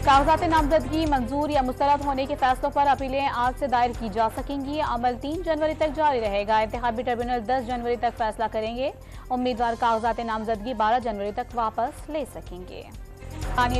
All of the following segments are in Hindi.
कागजात नामजदगी मंजूर या मुस्तरद होने के फैसलों पर अपीलें आज से दायर की जा सकेंगी। अमल 3 जनवरी तक जारी रहेगा। इंतखाबी ट्रिब्यूनल 10 जनवरी तक फैसला करेंगे। उम्मीदवार कागजात नामजदगी 12 जनवरी तक वापस ले सकेंगे।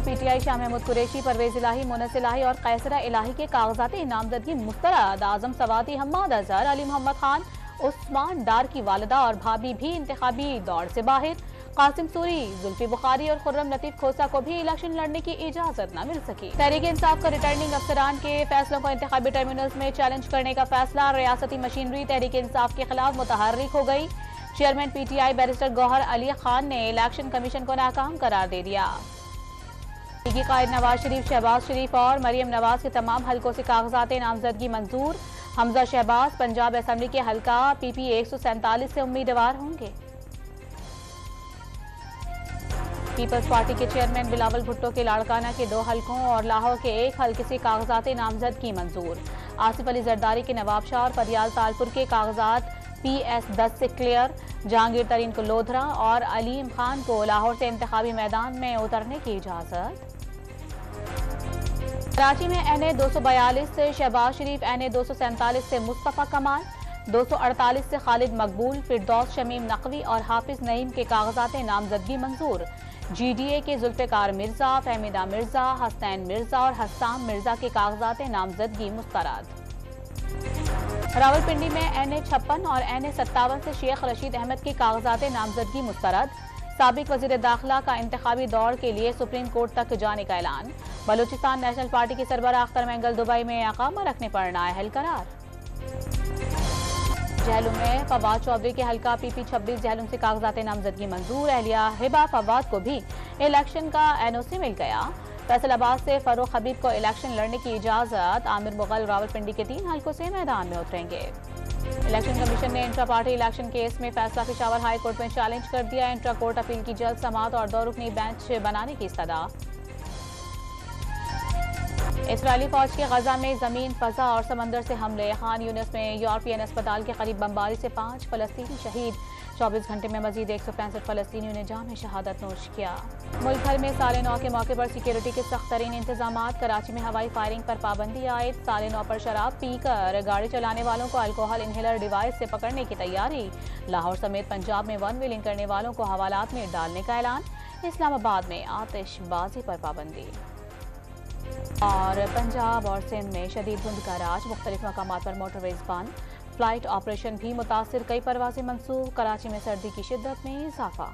PTI शाह महमूद कुरैशी, परवेज इलाही, मुनस इलाही और कैसरा इलाही के कागजात नामजदगी मुस्तरद। आजम सवाती, हम्माद अजहर, अली मोहम्मद खान, उस्मान डार की वालिदा और भाभी भी इंतखाबी दौड़ से बाहर। कासिम सूरी, जुल्फी बुखारी और खुर्रम लतीफ खोसा को भी इलेक्शन लड़ने की इजाजत न मिल सकी। तहरीक इंसाफ का रिटर्निंग अफसरान के फैसलों को इंतखाबी टर्मिनल्स में चैलेंज करने का फैसला। रियासती मशीनरी तहरीक इंसाफ के खिलाफ मुतहर्रिक हो गई। Chairman PTI barrister Gauhar Ali Khan ने इलेक्शन कमीशन को नाकाम करार दे दिया। कायद नवाज शरीफ, शहबाज शरीफ और मरियम नवाज के तमाम हलकों से कागजात नामजदगी मंजूर। हमजा शहबाज पंजाब असेंबली के हलका PP 147 से उम्मीदवार होंगे। पीपल्स पार्टी के चेयरमैन बिलावल भुट्टो के लाड़काना के 2 हलकों और लाहौर के 1 हलके से कागजात नामजदगी मंजूर। आसिफ अली जरदारी के नवाबशाह और फरियाल तालपुर के कागजात PS 10 से क्लियर। जहांगीर तरीन को लोधरा और अलीम खान को लाहौर से इंतखाबी मैदान में उतरने की इजाजत। कराची में NA 242 से शहबाज शरीफ, NA 247 से मुस्तफ़ा कमाल, 248 से खालिद मकबूल, फिरदौस शमीम नकवी और हाफिज नईम के कागजात नामजदगी मंजूर। GDA के जुल्फ़िकार मिर्जा, फहमीदा मिर्जा, हसनैन मिर्जा और हस्साम मिर्जा के कागजात नामजदगी मुस्तरद। रावलपिंडी में NA 56 और NA 57 से शेख रशीद अहमद के कागजात नामजदगी मुस्तरद। साबिक वजीर दाखिला का इंतखाबी दौर के लिए सुप्रीम कोर्ट तक जाने का ऐलान। बलूचिस्तान नेशनल पार्टी के सरबराह अख्तर मैंगल दुबई में अकामा रखने पर नाअहल करार। जहलुम में फवाद चौधरी के हलका PP 26 जहलुम से कागजात नामजदगी मंजूर। अहलिया हिबा फवाद को भी इलेक्शन का NOC मिल गया। फैसलाबाद से फरूख हबीब को इलेक्शन लड़ने की इजाजत। आमिर मुगल रावलपिंडी के 3 हलकों से मैदान में उतरेंगे। इलेक्शन कमीशन ने इंट्रा पार्टी इलेक्शन केस में फैसला पेशावर हाई कोर्ट में चैलेंज कर दिया। इंट्रा कोर्ट अपील की जल्द समाअत और 2 रुकनी बेंच बनाने की सदा। इस्राएली फौज के गजा में जमीन, फजा और समंदर से हमले। खान यूनिस में यूरोपियन अस्पताल के करीब बमबारी से 5 फलस्तीनी शहीद। 24 घंटे में मजीद 165 फलस्तीनियों ने जाम शहादत नोश किया। मुल्क भर में साल नौ के मौके पर सिक्योरिटी के सख्त तरीन इंतजाम। कराची में हवाई फायरिंग पर पाबंदी आयद। साल नौ पर शराब पीकर गाड़ी चलाने वालों को अल्कोहल इनहेलर डिवाइस से पकड़ने की तैयारी। लाहौर समेत पंजाब में वन व्हीलिंग करने वालों को हवालात में डालने का ऐलान। इस्लामाबाद में आतिशबाजी पर पाबंदी। और पंजाब और सिंध में शदीद धुंध का राज। मुख्तलिफ मकामात पर मोटरवेज बंद। फ्लाइट ऑपरेशन भी मुतासिर। कई परवाजें मंसूख। कराची में सर्दी की शिद्दत में इजाफा।